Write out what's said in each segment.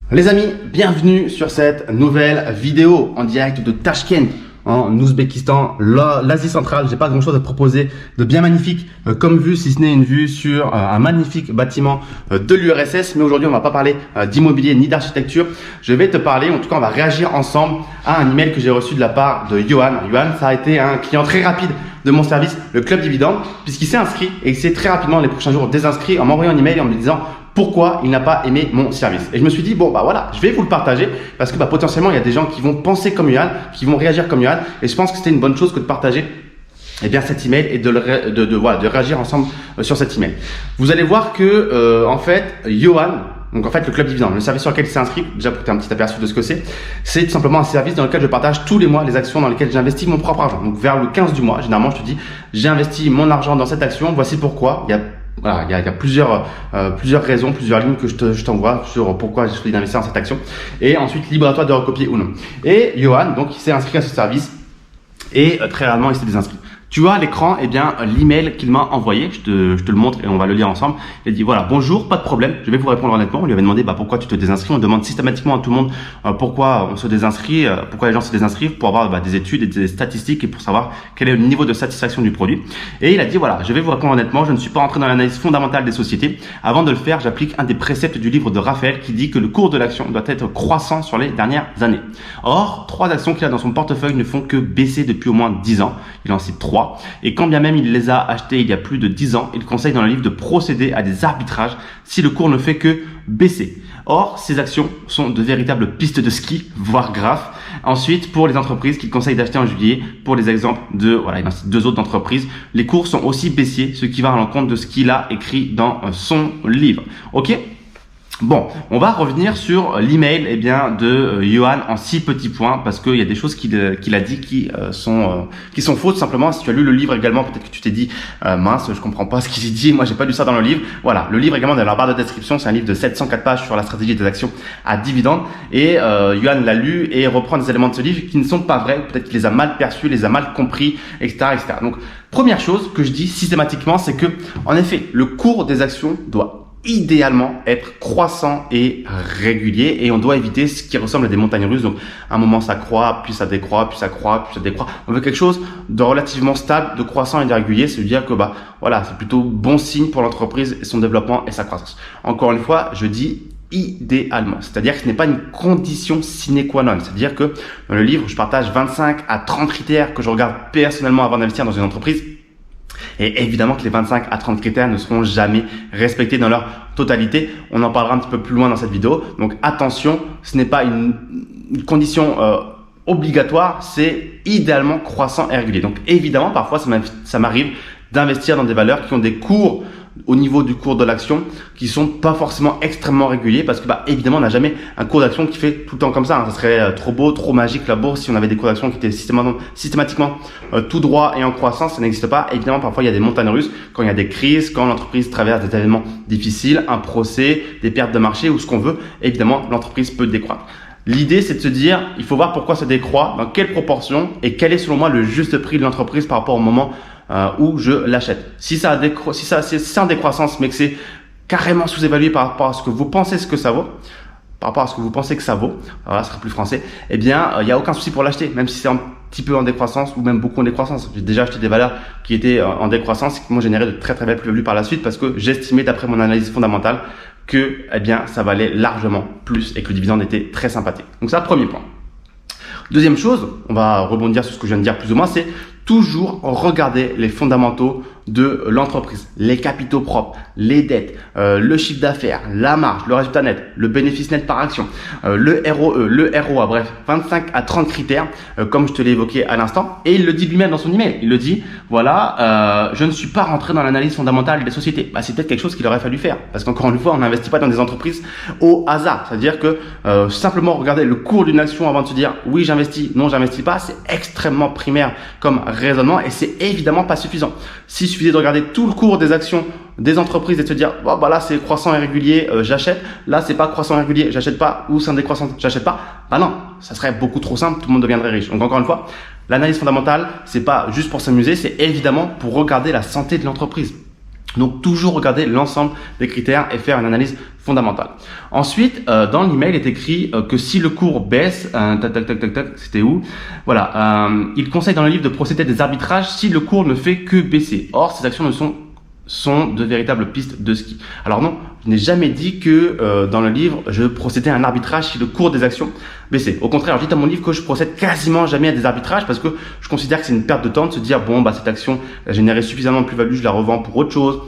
Les amis, bienvenue sur cette nouvelle vidéo en direct de Tachkent en Ouzbékistan, l'Asie centrale. J'ai pas grand chose à te proposer de bien magnifique comme vue, si ce n'est une vue sur un magnifique bâtiment de l'URSS. Mais aujourd'hui, on va pas parler d'immobilier ni d'architecture. Je vais te parler, en tout cas, on va réagir ensemble à un email que j'ai reçu de la part de Johan. Johan, ça a été un client très rapide de mon service, le Club Dividende, puisqu'il s'est inscrit et il s'est très rapidement les prochains jours désinscrit en m'envoyant un email en me disant pourquoi il n'a pas aimé mon service. Et je me suis dit, bon, bah voilà, je vais vous le partager parce que potentiellement, il y a des gens qui vont penser comme Johan, qui vont réagir comme Johan. Et je pense que c'était une bonne chose que de partager cet email et de réagir ensemble sur cet email. Vous allez voir que, en fait, Johan, donc en fait, le Club Dividende, le service sur lequel il s'est inscrit, déjà pour que tu aies un petit aperçu de ce que c'est tout simplement un service dans lequel je partage tous les mois les actions dans lesquelles j'investis mon propre argent. Donc vers le 15 du mois, généralement, je te dis, j'ai investi mon argent dans cette action, voici pourquoi. Il y a plusieurs raisons, plusieurs lignes que je t'envoie sur pourquoi j'ai choisi d'investir dans cette action. Et ensuite, libre à toi de recopier ou non. Et Johan, donc, il s'est inscrit à ce service et très rarement, il s'est désinscrit. Tu vois à l'écran, l'email qu'il m'a envoyé, je te le montre et on va le lire ensemble. Il a dit voilà, bonjour, pas de problème, je vais vous répondre honnêtement. On lui avait demandé pourquoi tu te désinscris. On demande systématiquement à tout le monde pourquoi on se désinscrit, pourquoi les gens se désinscrivent pour avoir des études et des statistiques et pour savoir quel est le niveau de satisfaction du produit. Et il a dit voilà, je vais vous répondre honnêtement, je ne suis pas rentré dans l'analyse fondamentale des sociétés. Avant de le faire, j'applique un des préceptes du livre de Raphaël qui dit que le cours de l'action doit être croissant sur les dernières années. Or, 3 actions qu'il a dans son portefeuille ne font que baisser depuis au moins 10 ans. Il en cite 3. Et quand bien même il les a achetés il y a plus de 10 ans, il conseille dans le livre de procéder à des arbitrages si le cours ne fait que baisser. Or, ces actions sont de véritables pistes de ski, voire graphes. Ensuite, pour les entreprises qu'il conseille d'acheter en juillet, pour les exemples il en cite 2 autres entreprises, les cours sont aussi baissiers, ce qui va à l'encontre de ce qu'il a écrit dans son livre. Ok ? Bon, on va revenir sur l'email de Johan en 6 petits points parce qu'il y a des choses qu'il a dit qui sont fausses simplement. Si tu as lu le livre également, peut-être que tu t'es dit mince, je comprends pas ce qu'il dit, moi j'ai pas lu ça dans le livre. Voilà, le livre également dans la barre de description, c'est un livre de 704 pages sur la stratégie des actions à dividendes et Johan l'a lu et reprend des éléments de ce livre qui ne sont pas vrais, peut-être qu'il les a mal perçus, les a mal compris, etc., etc. Donc, première chose que je dis systématiquement, c'est que en effet, le cours des actions doit idéalement être croissant et régulier et on doit éviter ce qui ressemble à des montagnes russes. Donc à un moment ça croît, puis ça décroît, puis ça croît, puis ça décroît. On veut quelque chose de relativement stable, de croissant et de régulier. Ça veut dire que c'est plutôt bon signe pour l'entreprise et son développement et sa croissance. Encore une fois, je dis idéalement, c'est-à-dire que ce n'est pas une condition sine qua non. C'est-à-dire que dans le livre, je partage 25 à 30 critères que je regarde personnellement avant d'investir dans une entreprise. Et évidemment que les 25 à 30 critères ne seront jamais respectés dans leur totalité. On en parlera un petit peu plus loin dans cette vidéo. Donc attention, ce n'est pas une condition obligatoire, c'est idéalement croissant et régulier. Donc évidemment, parfois ça m'arrive d'investir dans des valeurs qui ont des cours au niveau du cours de l'action qui sont pas forcément extrêmement réguliers parce que évidemment on n'a jamais un cours d'action qui fait tout le temps comme ça. Ça serait trop beau, trop magique la bourse si on avait des cours d'action qui étaient systématiquement tout droit et en croissance. Ça n'existe pas. Évidemment parfois il y a des montagnes russes quand il y a des crises, quand l'entreprise traverse des événements difficiles, un procès, des pertes de marché ou ce qu'on veut. Évidemment l'entreprise peut décroître. L'idée, c'est de se dire, il faut voir pourquoi ça décroît, dans quelle proportion et quel est selon moi le juste prix de l'entreprise par rapport au moment où je l'achète. Si c'est en décroissance, mais que c'est carrément sous-évalué par rapport à ce que vous pensez que ça vaut, voilà, ce serait plus français, il n'y a aucun souci pour l'acheter, même si c'est un petit peu en décroissance ou même beaucoup en décroissance. J'ai déjà acheté des valeurs qui étaient en décroissance et qui m'ont généré de très très belles plus-values par la suite parce que j'estimais d'après mon analyse fondamentale que ça valait largement plus et que le dividende était très sympathique. Donc ça, premier point. Deuxième chose, on va rebondir sur ce que je viens de dire plus ou moins, c'est toujours regarder les fondamentaux de l'entreprise, les capitaux propres, les dettes, le chiffre d'affaires, la marge, le résultat net, le bénéfice net par action, le ROE, le ROA, bref, 25 à 30 critères, comme je te l'ai évoqué à l'instant. Et il le dit lui-même dans son email. Il le dit, je ne suis pas rentré dans l'analyse fondamentale des sociétés. C'est peut-être quelque chose qu'il aurait fallu faire. Parce qu'encore une fois, on n'investit pas dans des entreprises au hasard. C'est-à-dire que simplement regarder le cours d'une action avant de se dire, oui, j'investis, non, j'investis pas, c'est extrêmement primaire comme raisonnement et c'est évidemment pas suffisant. S'il suffisait de regarder tout le cours des actions des entreprises et de se dire là c'est croissant et régulier, j'achète, là c'est pas croissant et régulier, j'achète pas, ou c'est en décroissance, j'achète pas, non, ça serait beaucoup trop simple, tout le monde deviendrait riche. Donc encore une fois, l'analyse fondamentale, c'est pas juste pour s'amuser, c'est évidemment pour regarder la santé de l'entreprise. Donc, toujours regarder l'ensemble des critères et faire une analyse fondamentale. Ensuite, dans l'email est écrit que si le cours baisse, c'était où? Voilà, il conseille dans le livre de procéder à des arbitrages si le cours ne fait que baisser. Or, ces actions sont de véritables pistes de ski. Alors non, je n'ai jamais dit que dans le livre, je procédais à un arbitrage si le cours des actions baissait. Au contraire, je dis dans mon livre que je procède quasiment jamais à des arbitrages parce que je considère que c'est une perte de temps de se dire bon bah cette action a généré suffisamment de plus-value, je la revends pour autre chose.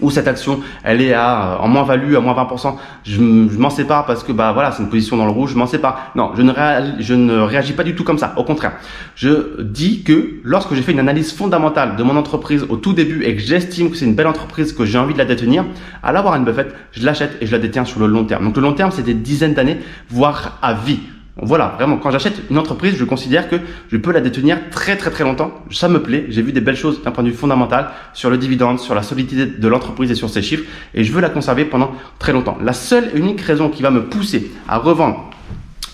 Ou cette action, elle est en moins-value, à moins 20%, je m'en sépare parce que bah voilà, c'est une position dans le rouge, je m'en sépare. Non, je ne réagis pas du tout comme ça. Au contraire, je dis que lorsque j'ai fait une analyse fondamentale de mon entreprise au tout début et que j'estime que c'est une belle entreprise, que j'ai envie de la détenir, à la Warren Buffett, je l'achète et je la détiens sur le long terme. Donc le long terme, c'est des dizaines d'années, voire à vie. Voilà, vraiment, quand j'achète une entreprise, je considère que je peux la détenir très très très longtemps. Ça me plaît, j'ai vu des belles choses d'un point de vue fondamental sur le dividende, sur la solidité de l'entreprise et sur ses chiffres et je veux la conserver pendant très longtemps. La seule et unique raison qui va me pousser à revendre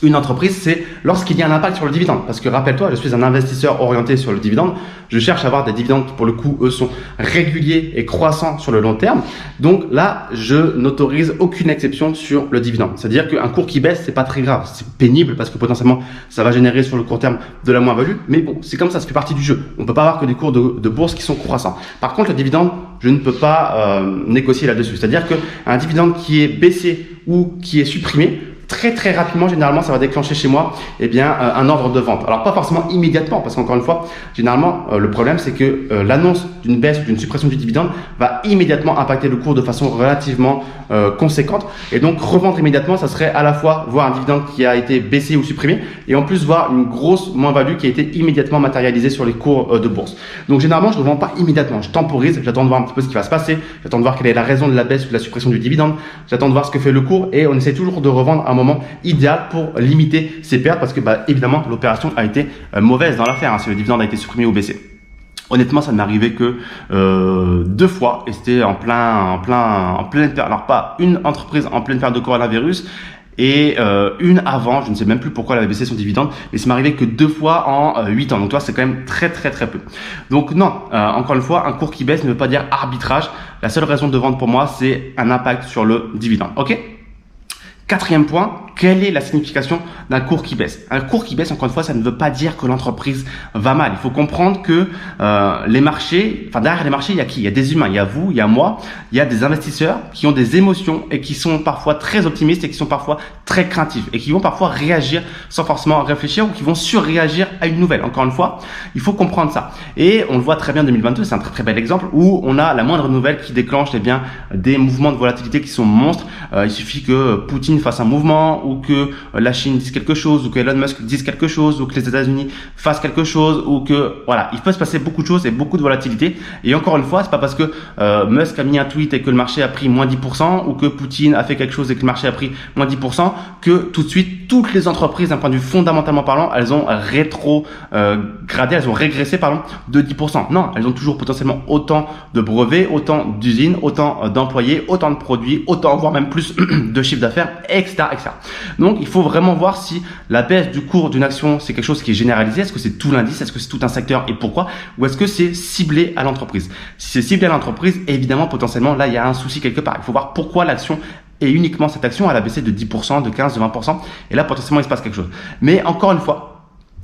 une entreprise, c'est lorsqu'il y a un impact sur le dividende. Parce que rappelle-toi, je suis un investisseur orienté sur le dividende. Je cherche à avoir des dividendes qui, pour le coup, eux, sont réguliers et croissants sur le long terme. Donc là, je n'autorise aucune exception sur le dividende. C'est-à-dire qu'un cours qui baisse, c'est pas très grave. C'est pénible parce que potentiellement, ça va générer sur le court terme de la moins-value. Mais bon, c'est comme ça fait partie du jeu. On peut pas avoir que des cours de bourse qui sont croissants. Par contre, le dividende, je ne peux pas négocier là-dessus. C'est-à-dire qu'un dividende qui est baissé ou qui est supprimé, très très rapidement, généralement, ça va déclencher chez moi un ordre de vente. Alors pas forcément immédiatement, parce qu'encore une fois, généralement, le problème c'est que l'annonce d'une baisse ou d'une suppression du dividende va immédiatement impacter le cours de façon relativement conséquente. Et donc revendre immédiatement, ça serait à la fois voir un dividende qui a été baissé ou supprimé, et en plus voir une grosse moins-value qui a été immédiatement matérialisée sur les cours de bourse. Donc généralement, je ne vends pas immédiatement, je temporise, j'attends de voir un petit peu ce qui va se passer, j'attends de voir quelle est la raison de la baisse ou de la suppression du dividende, j'attends de voir ce que fait le cours, et on essaie toujours de revendre à un moment idéal pour limiter ces pertes parce que évidemment l'opération a été mauvaise dans l'affaire si le dividende a été supprimé ou baissé. Honnêtement, ça ne m'est arrivé que 2 fois et c'était en pleine période. Alors pas une entreprise en pleine période de coronavirus et une avant, je ne sais même plus pourquoi elle avait baissé son dividende, mais ça m'est arrivé que 2 fois en 8 ans. Donc toi, c'est quand même très très très peu. Donc non, encore une fois, un cours qui baisse ne veut pas dire arbitrage. La seule raison de vendre pour moi, c'est un impact sur le dividende. Ok ? Quatrième point, quelle est la signification d'un cours qui baisse? Un cours qui baisse, encore une fois, ça ne veut pas dire que l'entreprise va mal. Il faut comprendre que les marchés, derrière les marchés, il y a qui? Il y a des humains, il y a vous, il y a moi, il y a des investisseurs qui ont des émotions et qui sont parfois très optimistes et qui sont parfois très craintifs et qui vont parfois réagir sans forcément réfléchir ou qui vont surréagir à une nouvelle. Encore une fois, il faut comprendre ça. Et on le voit très bien en 2022, c'est un très très bel exemple où on a la moindre nouvelle qui déclenche des mouvements de volatilité qui sont monstres. Il suffit que Poutine fasse un mouvement ou que la Chine dise quelque chose ou que Elon Musk dise quelque chose ou que les États-Unis fassent quelque chose ou que voilà, il peut se passer beaucoup de choses et beaucoup de volatilité. Et encore une fois, c'est pas parce que Musk a mis un tweet et que le marché a pris moins 10% ou que Poutine a fait quelque chose et que le marché a pris moins 10% que tout de suite toutes les entreprises d'un point de vue fondamentalement parlant, elles ont elles ont régressé de 10%. Non, elles ont toujours potentiellement autant de brevets, autant d'usines, autant d'employés, autant de produits, autant voire même plus de chiffre d'affaires, etc., etc. Donc, il faut vraiment voir si la baisse du cours d'une action, c'est quelque chose qui est généralisé. Est-ce que c'est tout l'indice? Est-ce que c'est tout un secteur et pourquoi? Ou est-ce que c'est ciblé à l'entreprise? Si c'est ciblé à l'entreprise, évidemment, potentiellement, là, il y a un souci quelque part. Il faut voir pourquoi l'action et uniquement cette action, elle a baissé de 10%, de 15%, de 20%. Et là, potentiellement, il se passe quelque chose. Mais encore une fois,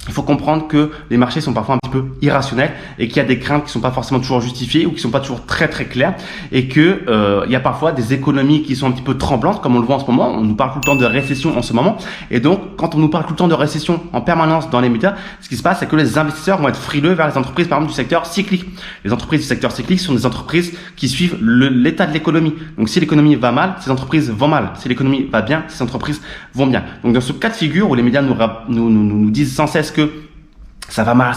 il faut comprendre que les marchés sont parfois un petit peu irrationnels et qu'il y a des craintes qui sont pas forcément toujours justifiées ou qui sont pas toujours très très claires et que il y a parfois des économies qui sont un petit peu tremblantes comme on le voit en ce moment. On nous parle tout le temps de récession en ce moment et donc quand on nous parle tout le temps de récession en permanence dans les médias, ce qui se passe c'est que les investisseurs vont être frileux vers les entreprises par exemple du secteur cyclique. Les entreprises du secteur cyclique sont des entreprises qui suivent l'état de l'économie. Donc si l'économie va mal, ces entreprises vont mal. Si l'économie va bien, ces entreprises vont bien. Donc dans ce cas de figure où les médias nous disent sans cesse que ça va mal,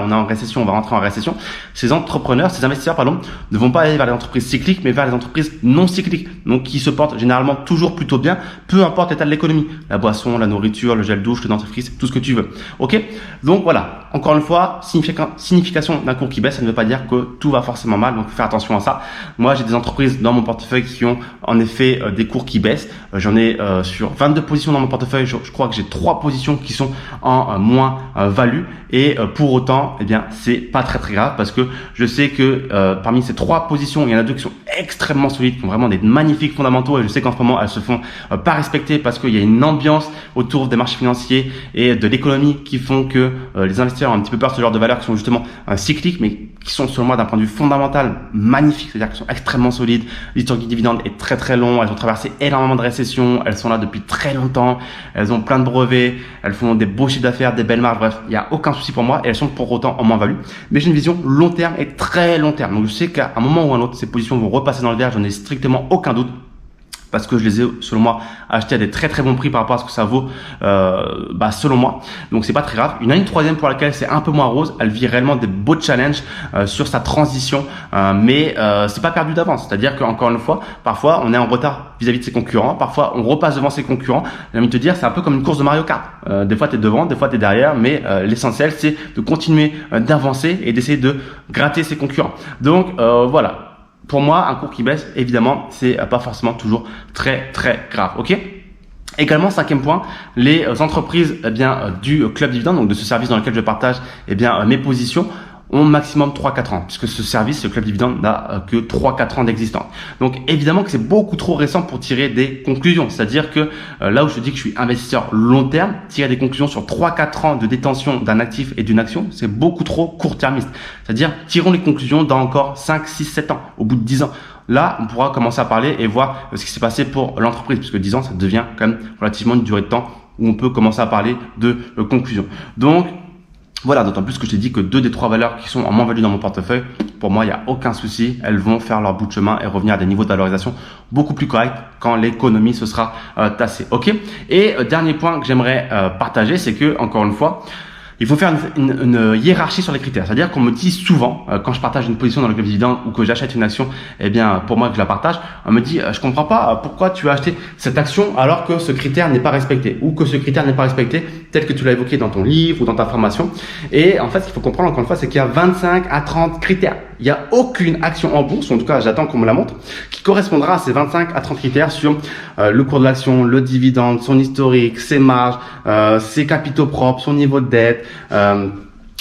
on est en récession, on va rentrer en récession. Ces entrepreneurs, ces investisseurs, ne vont pas aller vers les entreprises cycliques, mais vers les entreprises non cycliques. Donc, qui se portent généralement toujours plutôt bien, peu importe l'état de l'économie. La boisson, la nourriture, le gel douche, le dentifrice, tout ce que tu veux. Ok? Donc, voilà. Encore une fois, signification d'un cours qui baisse, ça ne veut pas dire que tout va forcément mal. Donc, faire attention à ça. Moi, j'ai des entreprises dans mon portefeuille qui ont, en effet, des cours qui baissent. J'en ai, sur 22 positions dans mon portefeuille. Je crois que j'ai 3 positions qui sont en moins value. et pour autant, eh bien, c'est pas très grave parce que je sais que parmi ces 3 positions, il y en a 2 qui sont extrêmement solides, qui ont vraiment des magnifiques fondamentaux et je sais qu'en ce moment, elles se font pas respecter parce qu'il y a une ambiance autour des marchés financiers et de l'économie qui font que les investisseurs ont un petit peu peur de ce genre de valeurs qui sont justement cycliques, mais qui sont selon moi d'un point de vue fondamental magnifiques, c'est-à-dire qu'elles sont extrêmement solides. L'historique dividende est très long, elles ont traversé énormément de récessions, elles sont là depuis très longtemps, elles ont plein de brevets, elles font des beaux chiffres d'affaires, des belles marges, bref, il n'y a aucun souci pour moi et elles sont pour autant en moins-value. Mais j'ai une vision long terme et très long terme, donc je sais qu'à un moment ou à un autre, ces positions vont repasser dans le vert, j'en ai strictement aucun doute. Parce que je les ai, selon moi, achetés à des très bons prix par rapport à ce que ça vaut, selon moi. Donc c'est pas très grave. Il y en a une troisième pour laquelle c'est un peu moins rose. Elle vit réellement des beaux challenges sur sa transition, mais c'est pas perdu d'avance. C'est-à-dire qu'encore une fois, parfois on est en retard vis-à-vis de ses concurrents. Parfois on repasse devant ses concurrents. J'ai envie de te dire, c'est un peu comme une course de Mario Kart. Des fois t'es devant, des fois t'es derrière, mais l'essentiel c'est de continuer d'avancer et d'essayer de gratter ses concurrents. Donc voilà. Pour moi, un cours qui baisse, évidemment, c'est pas forcément toujours très grave. Ok ? Également, 5e point, les entreprises du club dividende, donc de ce service dans lequel je partage mes positions, ont maximum 3-4 ans, puisque ce service, ce club dividende, n'a que 3-4 ans d'existence. Donc évidemment que c'est beaucoup trop récent pour tirer des conclusions. C'est-à-dire que là où je te dis que je suis investisseur long terme, tirer des conclusions sur 3-4 ans de détention d'un actif et d'une action, c'est beaucoup trop court-termiste. C'est-à-dire, tirons les conclusions dans encore 5, 6, 7 ans, au bout de 10 ans. Là, on pourra commencer à parler et voir ce qui s'est passé pour l'entreprise, puisque 10 ans, ça devient quand même relativement une durée de temps où on peut commencer à parler de conclusions. Donc, voilà, d'autant plus que je t'ai dit que 2 des 3 valeurs qui sont en moins-value dans mon portefeuille, pour moi, il n'y a aucun souci. Elles vont faire leur bout de chemin et revenir à des niveaux de valorisation beaucoup plus corrects quand l'économie se sera tassée. Ok ? Et dernier point que j'aimerais partager, c'est que, encore une fois, il faut faire une hiérarchie sur les critères. C'est-à-dire qu'on me dit souvent, quand je partage une position dans le club dividende ou que j'achète une action, pour moi que je la partage, on me dit, je comprends pas pourquoi tu as acheté cette action alors que ce critère n'est pas respecté ou que ce critère n'est pas respecté tel que tu l'as évoqué dans ton livre ou dans ta formation. Et en fait, ce qu'il faut comprendre encore une fois, c'est qu'il y a 25 à 30 critères. Il n'y a aucune action en bourse, ou en tout cas, j'attends qu'on me la montre, qui correspondra à ces 25 à 30 critères sur le cours de l'action, le dividende, son historique, ses marges, ses capitaux propres, son niveau de dette,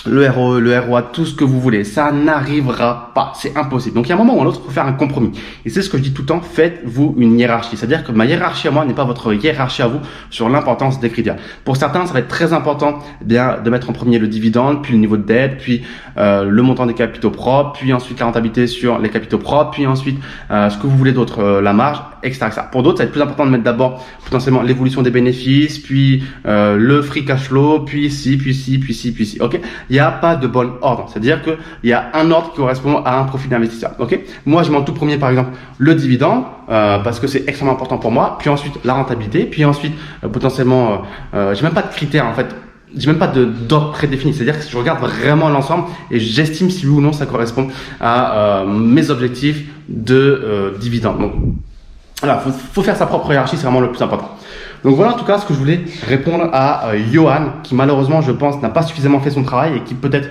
le ROE, le ROA, tout ce que vous voulez. Ça n'arrivera pas. C'est impossible. Donc, il y a un moment ou un autre, il faut faire un compromis. Et c'est ce que je dis tout le temps. Faites-vous une hiérarchie. C'est-à-dire que ma hiérarchie à moi n'est pas votre hiérarchie à vous sur l'importance des critères. Pour certains, ça va être très important, de mettre en premier le dividende, puis le niveau de dette, puis le montant des capitaux propres, puis ensuite la rentabilité sur les capitaux propres, puis ensuite ce que vous voulez d'autre, la marge, etc., etc. Pour d'autres, ça va être plus important de mettre d'abord potentiellement l'évolution des bénéfices, puis le free cash flow, puis ci. Ok? Il n'y a pas de bon ordre. C'est-à-dire qu'il y a un ordre qui correspond à un profil d'investisseur. Ok? Moi, je mets en tout premier, par exemple, le dividende, parce que c'est extrêmement important pour moi. Puis ensuite, la rentabilité. Puis ensuite, potentiellement, j'ai même pas de critères, en fait. J'ai même pas d'ordre prédéfini. C'est-à-dire que je regarde vraiment l'ensemble et j'estime si oui ou non ça correspond à mes objectifs de dividende. Donc, voilà, faut faire sa propre hiérarchie, c'est vraiment le plus important. Donc voilà en tout cas ce que je voulais répondre à Johan, qui malheureusement je pense n'a pas suffisamment fait son travail et qui peut-être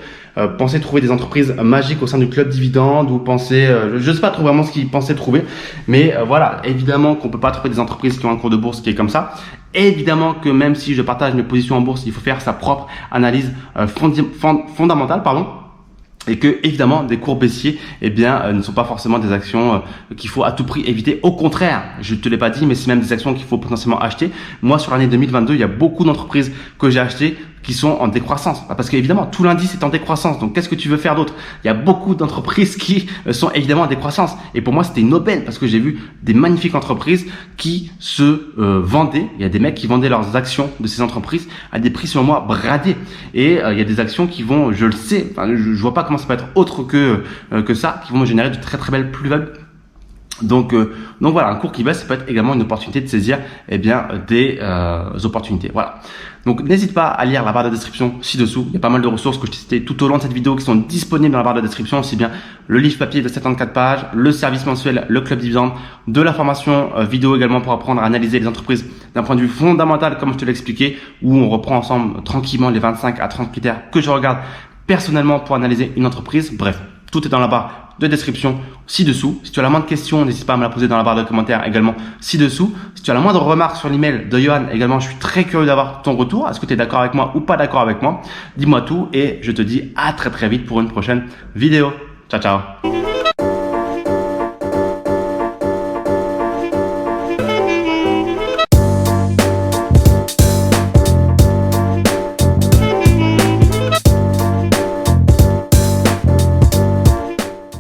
pensait trouver des entreprises magiques au sein du club dividende ou pensait, je sais pas trop vraiment ce qu'il pensait trouver, mais voilà, évidemment qu'on peut pas trouver des entreprises qui ont un cours de bourse qui est comme ça. Évidemment que même si je partage mes positions en bourse, il faut faire sa propre analyse fondamentale, et que évidemment des cours baissiers ne sont pas forcément des actions qu'il faut à tout prix éviter. Au contraire, je te l'ai pas dit, mais c'est même des actions qu'il faut potentiellement acheter. Moi, sur l'année 2022, il y a beaucoup d'entreprises que j'ai achetées qui sont en décroissance, parce qu'évidemment tout l'indice est en décroissance, donc qu'est-ce que tu veux faire d'autre? Il y a beaucoup d'entreprises qui sont évidemment en décroissance, et pour moi c'était une aubaine parce que j'ai vu des magnifiques entreprises qui se vendaient. Il y a des mecs qui vendaient leurs actions de ces entreprises à des prix selon moi bradés, et il y a des actions qui vont, je le sais, je vois pas comment ça peut être autre que ça, qui vont me générer de très belles plus-values. Donc voilà, un cours qui baisse, ça peut être également une opportunité de saisir des opportunités. Voilà. Donc n'hésite pas à lire la barre de description ci-dessous. Il y a pas mal de ressources que je t'ai citées tout au long de cette vidéo qui sont disponibles dans la barre de description, aussi bien le livre papier de 74 pages, le service mensuel, le club dividende, de la formation vidéo également pour apprendre à analyser les entreprises d'un point de vue fondamental comme je te l'ai expliqué, où on reprend ensemble tranquillement les 25 à 30 critères que je regarde personnellement pour analyser une entreprise. Bref, tout est dans la barre de description ci-dessous. Si tu as la moindre question, n'hésite pas à me la poser dans la barre de commentaires également ci-dessous. Si tu as la moindre remarque sur l'email de Johan également, je suis très curieux d'avoir ton retour. Est-ce que tu es d'accord avec moi ou pas d'accord avec moi? Dis-moi tout et je te dis à très vite pour une prochaine vidéo. Ciao, ciao.